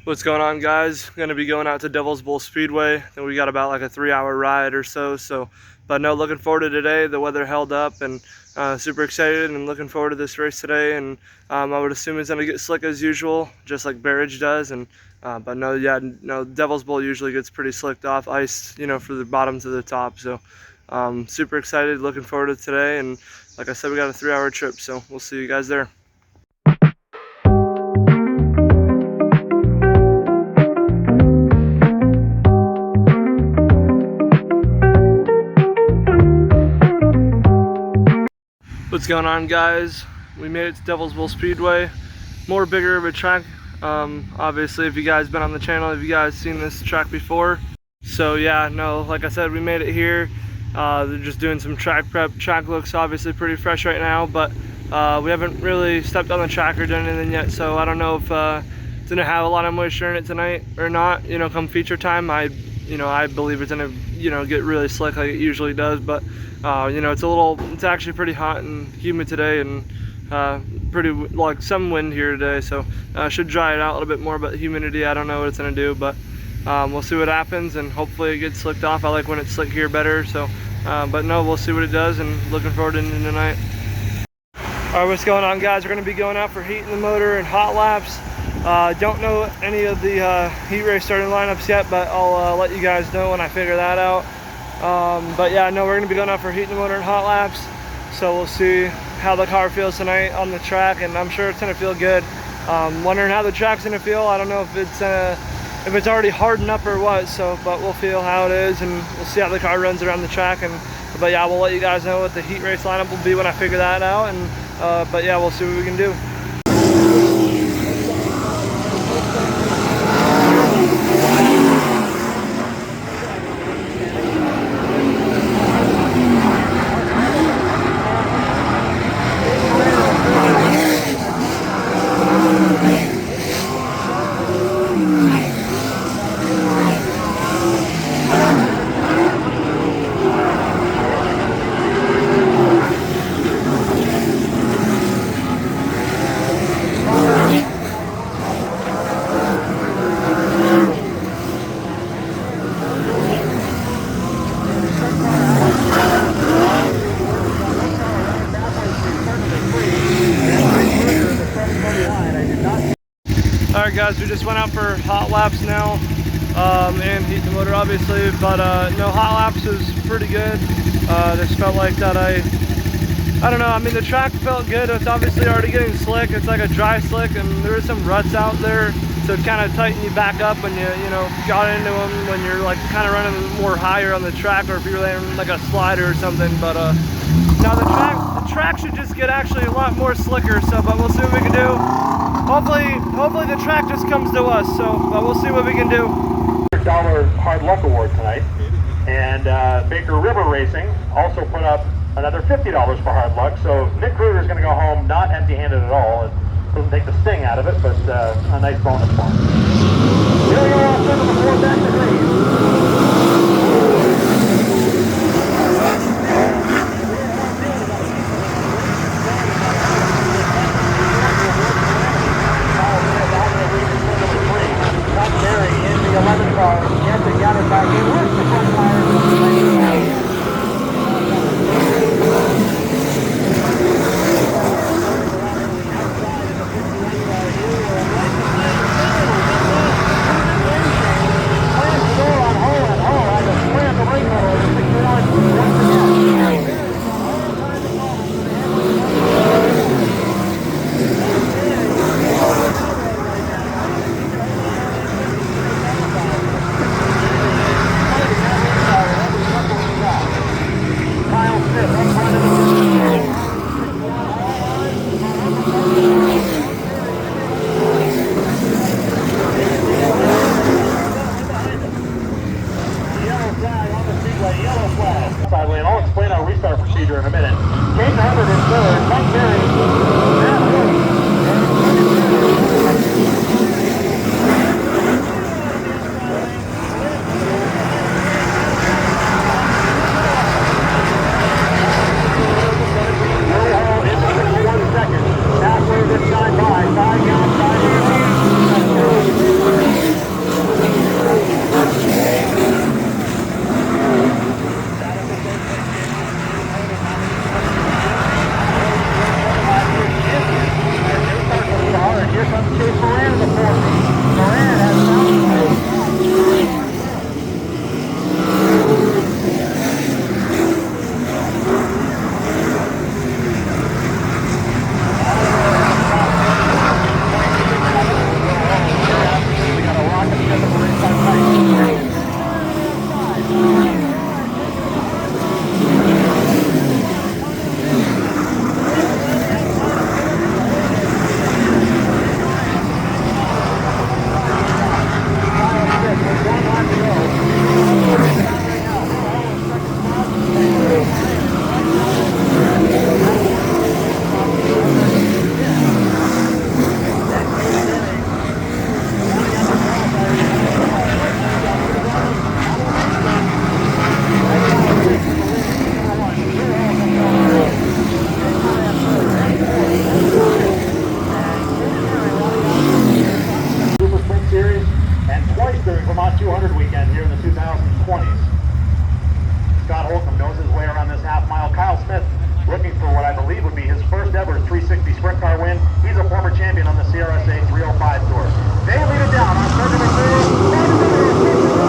What's going on, guys? Going to be going out to Devil's Bowl Speedway. And we got about like a 3-hour ride or so. But no, looking forward to today. The weather held up, and super excited and looking forward to this race today. And I would assume it's going to get slick as usual, just like Bear Ridge does. And but no, Devil's Bowl usually gets pretty slicked off, ice, for the bottom to the top. So super excited, looking forward to today. And like I said, we got a 3-hour trip, so we'll see you guys there. What's going on, guys? We made it to Devil's Bowl Speedway. More bigger of a track. Obviously, if you guys been on the channel, have you guys seen this track before? So yeah, no, like I said, we made it here. They're just doing some track prep. Track looks obviously pretty fresh right now, but we haven't really stepped on the track or done anything yet, so I don't know if it's gonna have a lot of moisture in it tonight or not. Come feature time, I believe it's gonna get really slick like it usually does, but it's actually pretty hot and humid today, and pretty like some wind here today, so should dry it out a little bit more. But humidity, I don't know what it's gonna do, but we'll see what happens, and hopefully it gets slicked off. I like when it's slick here better, so but no, we'll see what it does, and looking forward to tonight. Alright, what's going on, guys? We're going to be going out for heating the motor and hot laps. Don't know any of the heat race starting lineups yet, but I'll let you guys know when I figure that out. But yeah, no, we're going to be going out for heating the motor and hot laps, so we'll see how the car feels tonight on the track, and I'm sure it's going to feel good. Wondering how the track's going to feel. I don't know if it's already hardened up or what, but we'll feel how it is, and we'll see how the car runs around the track. But yeah, we'll let you guys know what the heat race lineup will be when I figure that out, but yeah, we'll see what we can do. Alright, guys, we just went out for hot laps now, and heat the motor obviously, but no, hot laps was pretty good. Just felt like that I don't know, I mean, the track felt good. It's obviously already getting slick. It's like a dry slick, and there is some ruts out there, so it kind of tightened you back up when you got into them, when you're like kind of running more higher on the track, or if you're laying like a slider or something. But now the track should just get actually a lot more slicker, but we'll see what we can do. Hopefully the track just comes to us, but we'll see what we can do. $100 Hard Luck Award tonight, and Baker River Racing also put up another $50 for Hard Luck, so Nick Kruger is going to go home not empty-handed at all. It doesn't take the sting out of it, but a nice bonus for him. Here we go, off circle before back to green. 200 weekend here in the 2020s. Scott Holcomb knows his way around this half mile. Kyle Smith looking for what I believe would be his first ever 360 sprint car win. He's a former champion on the CRSA 305 Tour. They lead it down on turn number 4.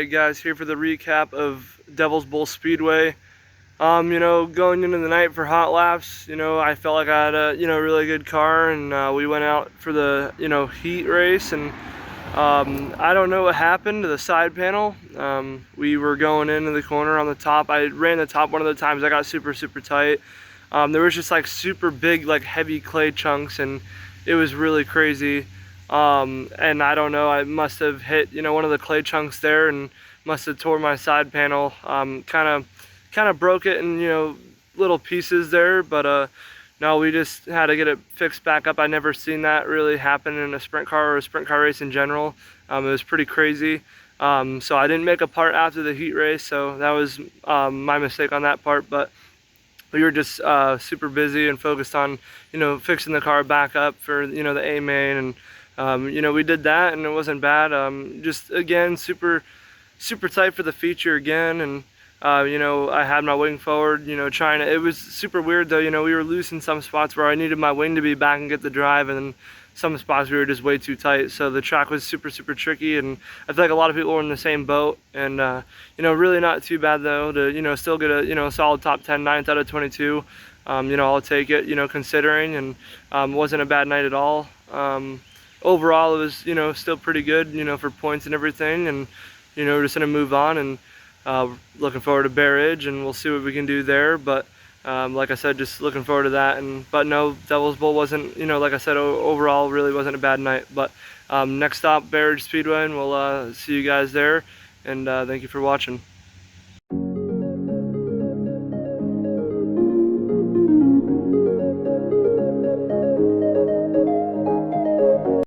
Alright guys, here for the recap of Devil's Bowl Speedway. Going into the night for hot laps, I felt like I had a, really good car, and we went out for the, heat race, and I don't know what happened to the side panel. We were going into the corner on the top. I ran the top one of the times. I got super tight. There was just like super big, like heavy clay chunks, and it was really crazy. And I don't know, I must have hit, one of the clay chunks there and must have tore my side panel. Kind of broke it in, little pieces there, but no, we just had to get it fixed back up. I never seen that really happen in a sprint car or a sprint car race in general. It was pretty crazy. So I didn't make a part after the heat race, so that was my mistake on that part, but we were just super busy and focused on, fixing the car back up for, the A main, and we did that, and it wasn't bad. Just again, super tight for the feature again, and I had my wing forward, trying to, it was super weird though, we were loose in some spots where I needed my wing to be back and get the drive, and then some spots we were just way too tight, so the track was super tricky, and I feel like a lot of people were in the same boat, and really not too bad though to, still get a, solid top 10, 9th out of 22. I'll take it, considering, and wasn't a bad night at all. Overall it was, still pretty good, for points and everything, and, we're just gonna move on, and looking forward to Bear Ridge, and we'll see what we can do there. But like I said, just looking forward to that. But no, Devil's Bowl wasn't, like I said, overall really wasn't a bad night. But next stop, Bear Ridge Speedway, and we'll see you guys there. And thank you for watching.